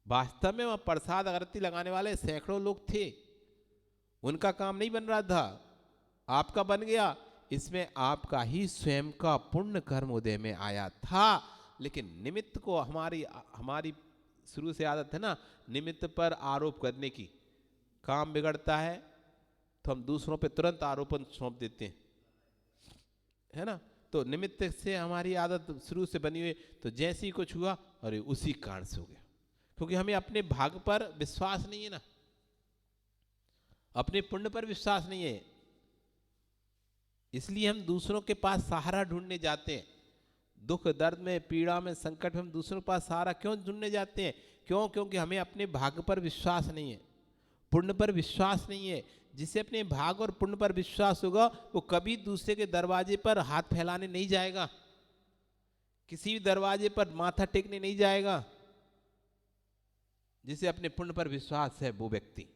वास्तव में वहां प्रसाद अगरबत्ती लगाने वाले सैकड़ों लोग थे, उनका काम नहीं बन रहा था, आपका बन गया। इसमें आपका ही स्वयं का पुण्य कर्म उदय में आया था। लेकिन निमित्त को हमारी शुरू से आदत है ना, निमित्त पर आरोप करने की। काम बिगड़ता है तो हम दूसरों पे तुरंत आरोपण सौंप देते हैं, है ना। तो निमित्त से हमारी आदत शुरू से बनी हुई, तो जैसे ही कुछ हुआ, अरे उसी कारण से हो गया, क्योंकि हमें अपने भाग पर विश्वास नहीं है ना, अपने पुण्य पर विश्वास नहीं है। इसलिए हम दूसरों के पास सहारा ढूंढने जाते हैं। दुख दर्द में, पीड़ा में, संकट में हम दूसरों के पास सहारा क्यों ढूंढने जाते हैं? क्यों? क्योंकि हमें अपने भाग्य पर विश्वास नहीं है, पुण्य पर विश्वास नहीं है। जिसे अपने भाग और पुण्य पर विश्वास होगा, वो कभी दूसरे के दरवाजे पर हाथ फैलाने नहीं जाएगा, किसी भी दरवाजे पर माथा टेकने नहीं जाएगा। जिसे अपने पुण्य पर विश्वास है वो व्यक्ति,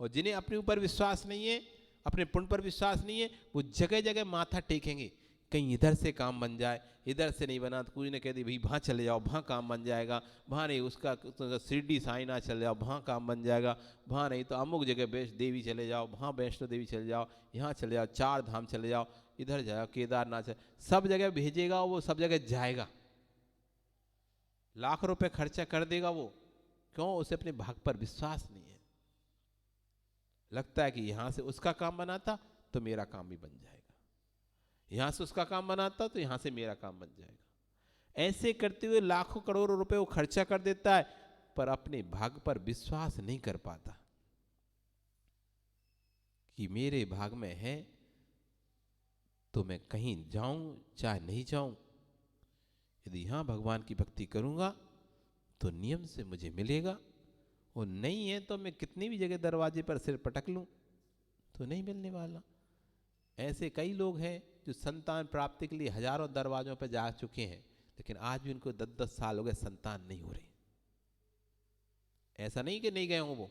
और जिन्हें अपने ऊपर विश्वास नहीं है, अपने पुण्य पर विश्वास नहीं है, वो जगह जगह माथा टेकेंगे, कहीं इधर से काम बन जाए, इधर से नहीं बना तो कोई ने कह दी भाई वहाँ चले जाओ, वहाँ काम बन जाएगा, वहाँ नहीं उसका शिरडी साईनाथ चले जाओ, वहाँ काम बन जाएगा, वहाँ नहीं तो अमुक जगह वैष्णो देवी चले जाओ, वहाँ वैष्णो देवी चले जाओ, यहाँ चले जाओ, 4 धाम चले जाओ, इधर जाओ केदारनाथ, सब जगह भेजेगा वो, सब जगह जाएगा, लाख रुपए खर्चा कर देगा वो। क्यों? उसे अपने भाग पर विश्वास नहीं है। लगता है कि यहां से उसका काम बना था तो मेरा काम भी बन जाएगा, यहां से उसका काम बना था तो यहां से मेरा काम बन जाएगा। ऐसे करते हुए लाखों करोड़ों रुपए वो खर्चा कर देता है, पर अपने भाग पर विश्वास नहीं कर पाता कि मेरे भाग में है तो मैं कहीं जाऊं चाहे नहीं जाऊं, यदि यहां भगवान की भक्ति करूंगा तो नियम से मुझे मिलेगा, और नहीं है तो मैं कितनी भी जगह दरवाजे पर सिर पटक लूं तो नहीं मिलने वाला। ऐसे कई लोग हैं जो संतान प्राप्ति के लिए हजारों दरवाजों पर जा चुके हैं, लेकिन आज भी उनको 10-10 साल हो गए, संतान नहीं हो रही। ऐसा नहीं कि नहीं गए हों वो,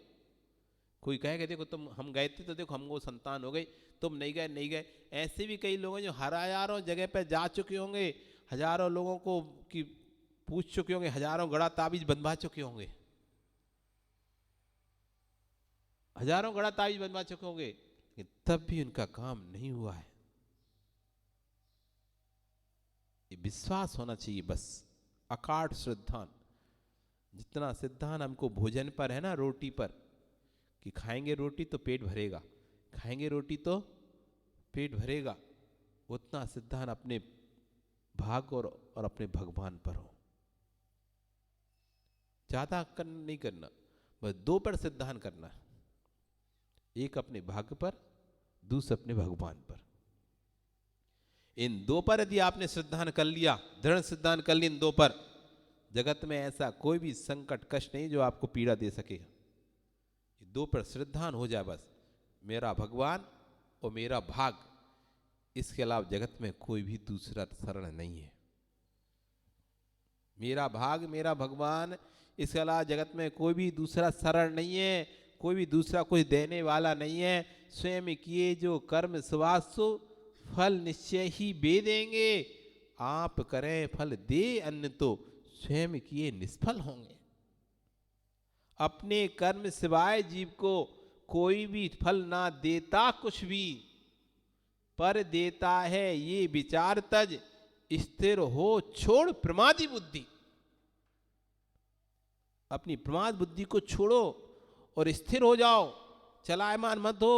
कोई कहेगा देखो तुम, हम गए थे तो देखो हमको संतान हो गई, तुम नहीं गए, नहीं गए। ऐसे भी कई लोग हैं जो हजारों जगह पर जा चुके होंगे, हजारों लोगों को की पूछ चुके होंगे, हजारों गड़ा ताबीज बनवा चुके होंगे, हजारों गड़ा ताबीज बनवा चुके होंगे, लेकिन तब भी उनका काम नहीं हुआ है। ये विश्वास होना चाहिए बस, अकाट श्रद्धान। जितना सिद्धांत हमको भोजन पर है ना, रोटी पर, कि खाएंगे रोटी तो पेट भरेगा, खाएंगे रोटी तो पेट भरेगा, उतना सिद्धांत अपने भाग और अपने भगवान पर हो। ज्यादा नहीं करना, बस 2 पर सिद्धांत करना, एक अपने भाग्य पर, दूसरा अपने भगवान पर। इन 2 पर यदि आपने सिद्धांत कर लिया, दृढ़ सिद्धांत कर लिया इन 2 पर, जगत में ऐसा कोई भी संकट कष्ट नहीं जो आपको पीड़ा दे सकेगा। 2 पर सिद्धांत हो जाए बस, मेरा भगवान और मेरा भाग, इसके अलावा जगत में कोई भी दूसरा शरण नहीं है। मेरा भाग, मेरा भगवान, इसके अलावा जगत में कोई भी दूसरा शरण नहीं है, कोई भी दूसरा कुछ देने वाला नहीं है। स्वयं किए जो कर्म सुवासु फल निश्चय ही वे देंगे। आप करें फल दे अन्य तो स्वयं किए निष्फल होंगे। अपने कर्म सिवाय जीव को कोई भी फल ना देता कुछ भी, पर देता है ये विचार तज, स्थिर हो छोड़ प्रमादी बुद्धि। अपनी प्रमाद बुद्धि को छोड़ो और स्थिर हो जाओ, चलायमान मत हो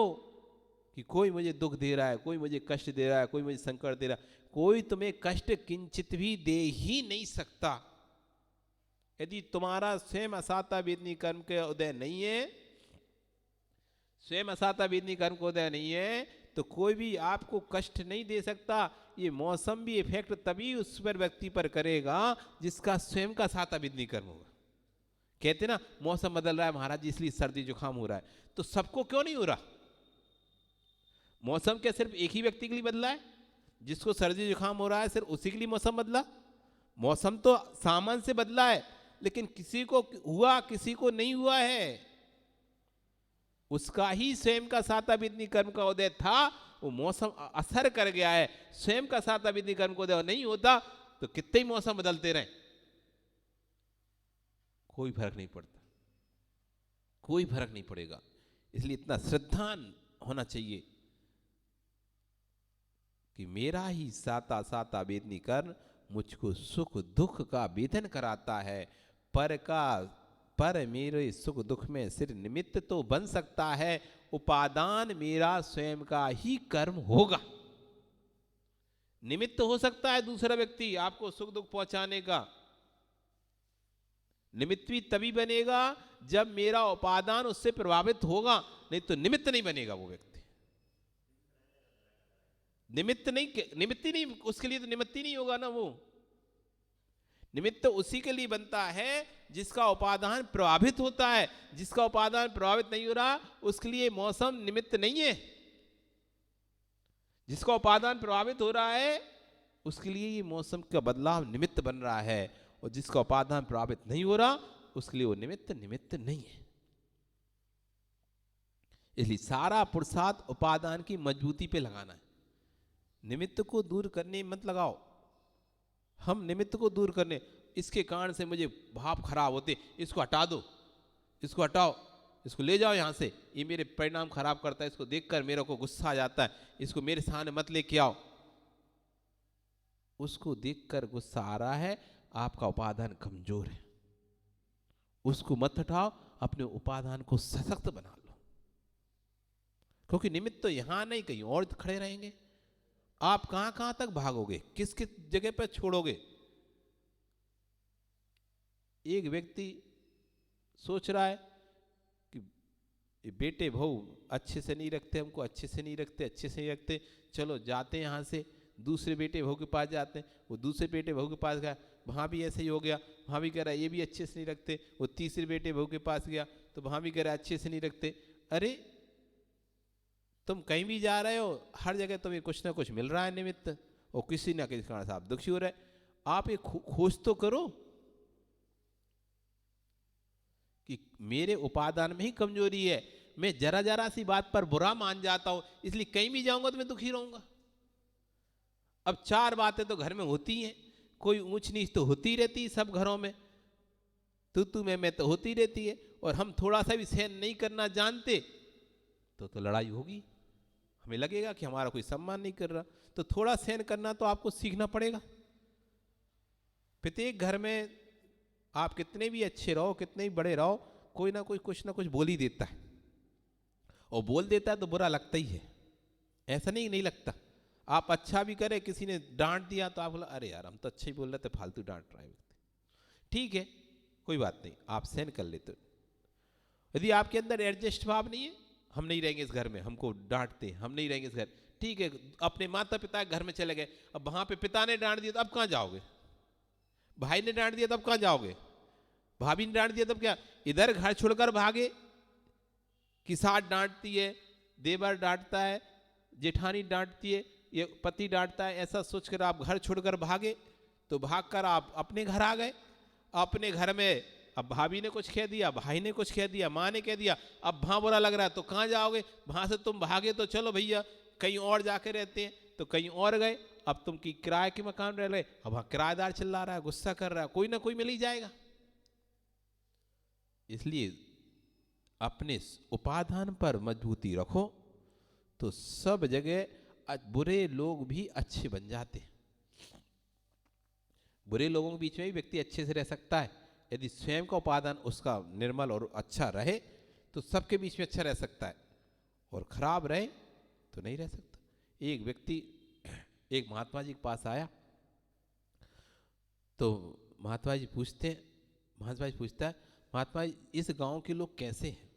कि कोई मुझे दुख दे रहा है, कोई मुझे कष्ट दे रहा है, कोई मुझे संकट दे रहा है। कोई तुम्हें कष्ट किंचित भी दे ही नहीं सकता। यदि तुम्हारा स्वयं असाता वेदनी कर्म के उदय नहीं है, स्वयं असाता वेदनी कर्म को उदय नहीं है, तो कोई भी आपको कष्ट नहीं दे सकता। ये मौसम भी इफेक्ट तभी उस पर व्यक्ति पर करेगा जिसका स्वयं का साता वेदनी कर्म होगा। कहते ना मौसम बदल रहा है महाराज जी इसलिए सर्दी जुकाम हो रहा है, तो सबको क्यों नहीं हो रहा? मौसम क्या सिर्फ एक ही व्यक्ति के लिए बदला है? जिसको सर्दी जुकाम हो रहा है सिर्फ उसी के लिए मौसम बदला? मौसम तो सामान्य से बदला है, लेकिन किसी को हुआ किसी को नहीं हुआ है। उसका ही स्वयं का साता वेदनी कर्म का उदय था, वो मौसम असर कर गया है। स्वयं का साता वेदनी कर्म का उदय नहीं होता तो कितने ही मौसम बदलते रहे, कोई फर्क नहीं पड़ता, कोई फर्क नहीं पड़ेगा। इसलिए इतना श्रद्धान होना चाहिए कि मेरा ही साता साता वेदनी कर्म मुझको सुख दुख का वेदन कराता है। पर मेरे सुख दुख में सिर्फ निमित्त तो बन सकता है, उपादान मेरा स्वयं का ही कर्म होगा। निमित्त हो सकता है दूसरा व्यक्ति आपको सुख दुख पहुंचाने का, निमित्त भी तभी बनेगा जब मेरा उपादान उससे प्रभावित होगा, नहीं तो निमित्त नहीं बनेगा वो व्यक्ति। निमित्त ही नहीं, उसके लिए तो निमित्त ही नहीं होगा ना। वो निमित्त उसी के लिए बनता है जिसका उपादान प्रभावित होता है। जिसका उपादान प्रभावित नहीं हो रहा उसके लिए मौसम निमित्त नहीं है। जिसका उपादान प्रभावित हो रहा है उसके लिए ये मौसम का बदलाव निमित्त बन रहा है, और जिसका उपादान प्रभावित नहीं हो रहा उसके लिए वो निमित्त नहीं है। इसलिए सारा पुरुषार्थ उपादान की मजबूती पे लगाना है, निमित्त को दूर करने मत लगाओ। हम निमित्त को दूर करने, इसके कारण से मुझे भाव खराब होते, इसको हटा दो, इसको हटाओ, इसको ले जाओ यहाँ से, ये मेरे परिणाम खराब करता है, इसको देखकर मेरे को गुस्सा आ जाता है, इसको मेरे सामने मत लेके आओ। उसको देखकर गुस्सा आ रहा है, आपका उपादान कमजोर है, उसको मत हटाओ, अपने उपादान को सशक्त बना लो। क्योंकि निमित्त तो यहां नहीं कहीं और खड़े रहेंगे। आप कहां कहां तक भागोगे, किस किस जगह पर छोड़ोगे? एक व्यक्ति सोच रहा है कि बेटे बहू अच्छे से नहीं रखते, हमको अच्छे से नहीं रखते, चलो जाते यहां से दूसरे बेटे बहू के पास जाते हैं। वो दूसरे बेटे बहू के पास गया, वहां भी ऐसे ही हो गया, वहां भी कह रहा है ये भी अच्छे से नहीं रखते। वो तीसरे बेटे बहू के पास गया तो वहां भी कह रहा है अच्छे से नहीं रखते। अरे तुम कहीं भी जा रहे हो, हर जगह तुम्हें कुछ ना कुछ मिल रहा है निमित्त, और किसी ना किसी कारण से आप दुखी हो रहे। आप एक खोज तो करो कि मेरे उपादान में ही कमजोरी है, मैं जरा जरा सी बात पर बुरा मान जाता हूं, इसलिए कहीं भी जाऊंगा तो मैं दुखी रहूंगा। अब चार बातें तो घर में होती हैं, कोई ऊंच नीच तो होती रहती है सब घरों में, तू मैं तो होती रहती है, और हम थोड़ा सा भी सहन नहीं करना जानते तो लड़ाई होगी। हमें लगेगा कि हमारा कोई सम्मान नहीं कर रहा, तो थोड़ा सहन करना तो आपको सीखना पड़ेगा। प्रत्येक घर में आप कितने भी अच्छे रहो, कितने भी बड़े रहो, कोई ना कोई कुछ ना कुछ बोल ही देता है, और बोल देता है तो बुरा लगता ही है, ऐसा नहीं लगता। आप अच्छा भी करें, किसी ने डांट दिया तो आप बोला अरे यार हम तो अच्छा ही बोल रहे थे, फालतू डांट रहा है व्यक्ति। ठीक है कोई बात नहीं, आप सहन कर लेते हो। यदि आपके अंदर एडजस्ट भाव नहीं है, हम नहीं रहेंगे इस घर में, हमको डांटते, हम नहीं रहेंगे इस घर, ठीक है, अपने माता पिता के घर में चले गए, अब वहां पे पिता ने डांट दिया तो अब कहां जाओगे? भाई ने डांट दिया तब कहां जाओगे? भाभी ने डांट दिया तब क्या? इधर घर छोड़कर भागे कि सास डांटती है, देवर डांटता है, जेठानी डांटती है, ये पति डांटता है, ऐसा सोचकर आप घर छोड़कर भागे, तो भागकर आप अपने घर आ गए। अपने घर में अब भाभी ने कुछ कह दिया, भाई ने कुछ कह दिया, माँ ने कह दिया, अब वहां बुरा लग रहा है तो कहां जाओगे? वहां से तुम भागे तो चलो भैया कहीं और जाके रहते हैं, तो कहीं और गए, अब तुम की किराए के मकान रह रहे, अब वहां किराएदार चिल्ला रहा है, गुस्सा कर रहा है, कोई ना कोई मिल ही जाएगा। इसलिए अपने उपादान पर मजबूती रखो तो सब जगह बुरे लोग भी अच्छे बन जाते हैं। बुरे लोगों के बीच में भी व्यक्ति अच्छे से रह सकता है, यदि स्वयं का उपादान उसका निर्मल और अच्छा रहे तो सबके बीच में अच्छा रह सकता है, और खराब रहे तो नहीं रह सकता। एक व्यक्ति एक महात्मा जी के पास आया, तो महात्मा जी पूछता है, महात्मा जी इस गांव के लोग कैसे हैं,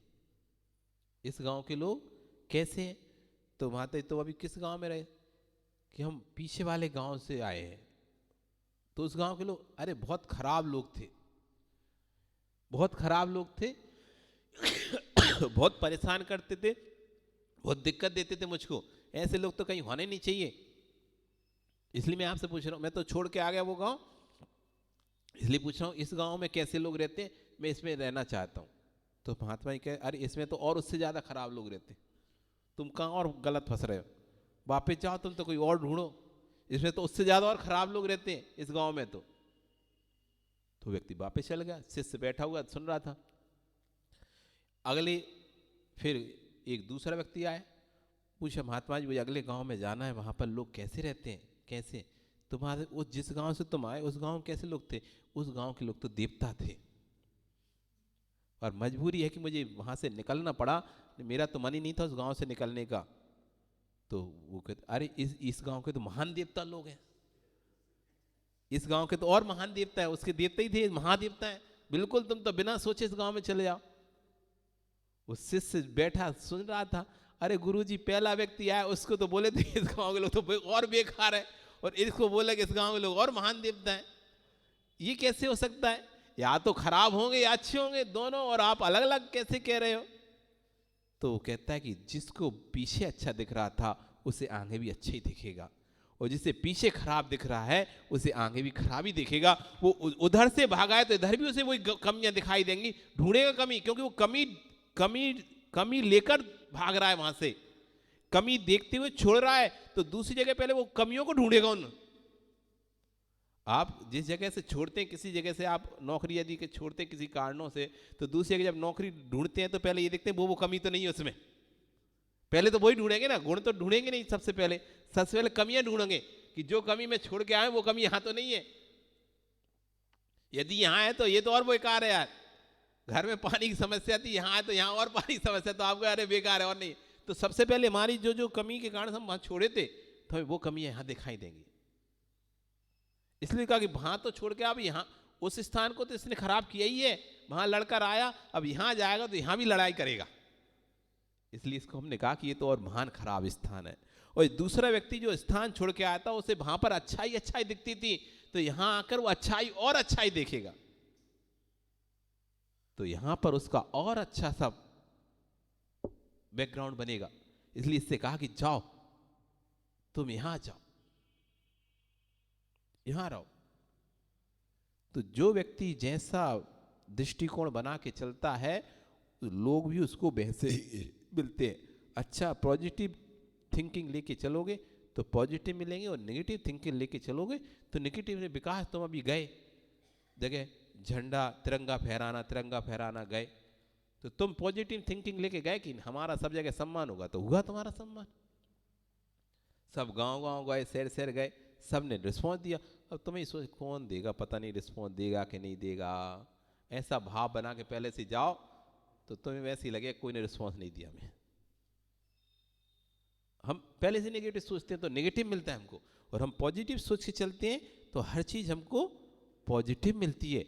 इस गांव के लोग कैसे हैं? तो महात्मा जी तो अभी किस गांव में रहे, कि हम पीछे वाले गांव से आए हैं। तो उस गांव के लोग, अरे बहुत खराब लोग थे, बहुत खराब लोग थे बहुत परेशान करते थे, बहुत दिक्कत देते थे मुझको, ऐसे लोग तो कहीं होने नहीं चाहिए। इसलिए मैं आपसे पूछ रहा हूं, मैं तो छोड़ के आ गया वो गांव, इसलिए पूछ रहा हूं इस गांव में कैसे लोग रहते हैं, मैं इसमें रहना चाहता हूं। तो महात्मा जी कहे, अरे इसमें तो और उससे ज्यादा खराब लोग रहते, तुम कहां और गलत फंस रहे हो, वापस जाओ तुम तो कोई और ढूंढो, इसमें तो उससे ज्यादा और खराब लोग रहते हैं इस गांव में। तो व्यक्ति वापस चल गया, शिष्य बैठा हुआ सुन रहा था। अगले फिर एक दूसरा व्यक्ति आया, पूछा महात्मा जी वो अगले गांव में जाना है, वहां पर लोग कैसे रहते हैं, कैसे? तुम्हारे उस जिस गांव से तुम आए उस गांव में कैसे लोग थे? उस गांव के लोग तो देवता थे, और मजबूरी है कि मुझे वहां से निकलना पड़ा, मेरा तो मन ही नहीं था उस गांव से निकलने का। तो वो कहते, अरे इस गांव के तो महान देवता लोग हैं, इस गांव के तो और महान देवता है, उसके देवता ही थे, महादेवता है, बिल्कुल तुम तो बिना सोचे इस गांव में चले जाओ। वो शिष्य बैठा सुन रहा था, अरे गुरुजी पहला व्यक्ति आया उसको तो बोले थे इस गांव के लोग तो और बेकार है, और इसको बोले कि इस गांव के लोग और महान देवता है, ये कैसे हो सकता है? या तो खराब होंगे या अच्छे होंगे दोनों, और आप अलग अलग कैसे कह रहे हो? तो वो कहता है कि जिसको पीछे अच्छा दिख रहा था उसे आगे भी अच्छा ही दिखेगा, और जिसे पीछे खराब दिख रहा है उसे आगे भी खराब ही दिखेगा। वो उधर से भागा है तो इधर भी उसे वही कमियां दिखाई देंगी, ढूंढेगा कमी, क्योंकि वो कमी लेकर भाग रहा है, वहां से कमी देखते हुए छोड़ रहा है, तो दूसरी जगह पहले वो कमियों को ढूंढेगा। आप जिस जगह से छोड़ते हैं, किसी जगह से आप नौकरी यदि छोड़ते हैं किसी कारणों से, तो दूसरी जगह जब नौकरी ढूंढते हैं तो पहले ये देखते हैं वो कमी तो नहीं है उसमें, पहले तो वही ढूंढेंगे ना, गुण तो ढूंढेंगे नहीं, सबसे पहले कमियां ढूंढेंगे कि जो कमी मैं छोड़ के आया वो कमी यहां तो नहीं है, यदि यहां है तो ये तो और बेकार है यार, घर में पानी की समस्या थी, यहां है तो यहां और पानी की समस्या, तो आपको अरे बेकार है और नहीं। तो सबसे पहले हमारी जो कमी के कारण हम वहां छोड़े थे, तो हमें वो कमियां यहां दिखाई देंगी। इसलिए कहा कि वहां तो छोड़ के अब यहाँ उस स्थान को तो इसने खराब किया ही है, वहां लड़कर आया, अब यहां जाएगा तो यहां भी लड़ाई करेगा, इसलिए इसको हमने कहा कि ये तो और महान खराब स्थान है। और दूसरा व्यक्ति जो स्थान छोड़ के आया था उसे वहां पर अच्छाई दिखती थी, तो यहां आकर वो अच्छाई और अच्छाई देखेगा, तो यहां पर उसका और अच्छा सा बैकग्राउंड बनेगा। इसलिए इससे कहा कि जाओ तुम यहां जाओ, यहां रहो। तो जो व्यक्ति जैसा दृष्टिकोण बना के चलता है तो लोग भी उसको वैसे मिलते हैं। अच्छा पॉजिटिव थिंकिंग लेके चलोगे तो पॉजिटिव मिलेंगे, और नेगेटिव थिंकिंग लेके चलोगे तो नेगेटिव में विकास। तुम अभी गए जगह झंडा तिरंगा फहराना गए, तो तुम पॉजिटिव थिंकिंग लेके गए कि हमारा सब जगह सम्मान होगा, तो हुआ तुम्हारा सम्मान। सब गांव गए, शहर गए, सब ने रिस्पॉन्स दिया। अब तुम्हें सोच कौन देगा, पता नहीं रिस्पॉन्स देगा कि नहीं देगा, ऐसा भाव बना के पहले से जाओ तो तुम्हें वैसे ही लगे कोई ने रिस्पॉन्स नहीं दिया। हम पहले से नेगेटिव सोचते हैं तो नेगेटिव मिलता है हमको, और हम पॉजिटिव सोच के चलते हैं तो हर चीज हमको पॉजिटिव मिलती है।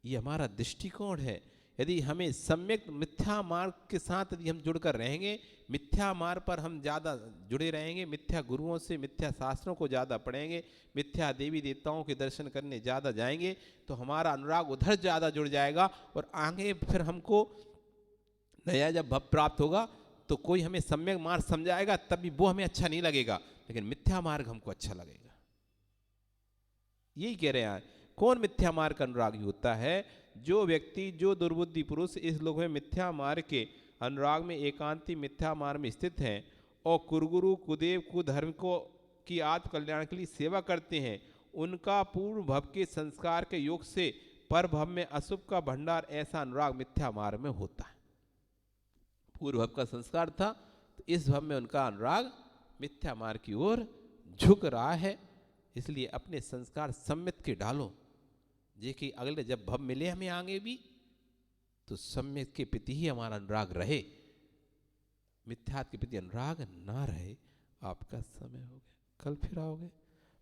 ये हमारा दृष्टिकोण है। यदि हमें सम्यक मिथ्या मार्ग के साथ यदि हम जुड़कर रहेंगे, मिथ्या मार्ग पर हम ज़्यादा जुड़े रहेंगे, मिथ्या गुरुओं से मिथ्या शास्त्रों को ज़्यादा पढ़ेंगे, मिथ्या देवी देवताओं के दर्शन करने ज़्यादा जाएंगे, तो हमारा अनुराग उधर ज़्यादा जुड़ जाएगा, और आगे फिर हमको नया जब भव प्राप्त होगा तो कोई हमें सम्यक मार्ग समझाएगा तब भी वो हमें अच्छा नहीं लगेगा, लेकिन मिथ्या मार्ग हमको अच्छा लगेगा। यही कह रहे हैं। कौन मिथ्या मार्ग का अनुरागी होता है? जो व्यक्ति, जो दुर्बुद्धि पुरुष इस लोक में मिथ्या मार्ग के अनुराग में एकांती मिथ्या मार्ग में स्थित हैं और कुरगुरु कुदेव कुधर्म को की आत्म कल्याण के लिए सेवा करते हैं, उनका पूर्व भव के संस्कार के योग से पर भव में अशुभ का भंडार ऐसा अनुराग मिथ्या मार्ग में होता है। पूर्व भव का संस्कार था तो इस भव में उनका अनुराग मिथ्या मार्ग की ओर झुक रहा है। इसलिए अपने संस्कार सम्यक के डालो, जे कि अगले जब भव मिले हमें आगे भी तो सम्यक के प्रति ही हमारा अनुराग रहे, मिथ्यात्व के प्रति अनुराग ना रहे। आपका समय हो गया, कल फिर आओगे।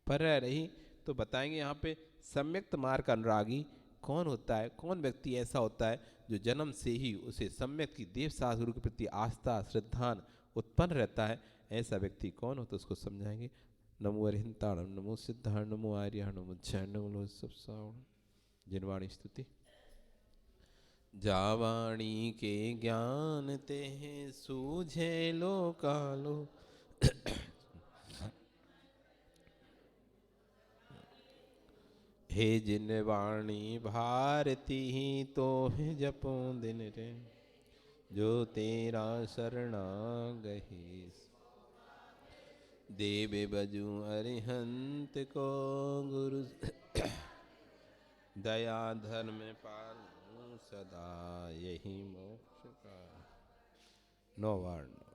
पर रही तो बताएंगे यहाँ पे सम्यक्त मार्ग का अनुरागी कौन होता है, कौन व्यक्ति ऐसा होता है जो जन्म से ही उसे सम्यक की देव शास्त्र गुरु के प्रति आस्था श्रद्धान उत्पन्न रहता है। ऐसा व्यक्ति कौन होता है उसको समझाएंगे। नमो अरिहंताणम, नमो सिद्धाण, नमो आर्य, नमो जैन, नमो सब सावण। जिनवाणी स्तुति। जावाणी के ज्ञान ते सूझे लो कालो, हे जिन वाणी भारती तो है जपो दिन रे, जो तेरा शरणा गही देव बजू अरिहंत को गुरु दया धर्म पालू सदा यही मोक्ष का। 9 वर्ण।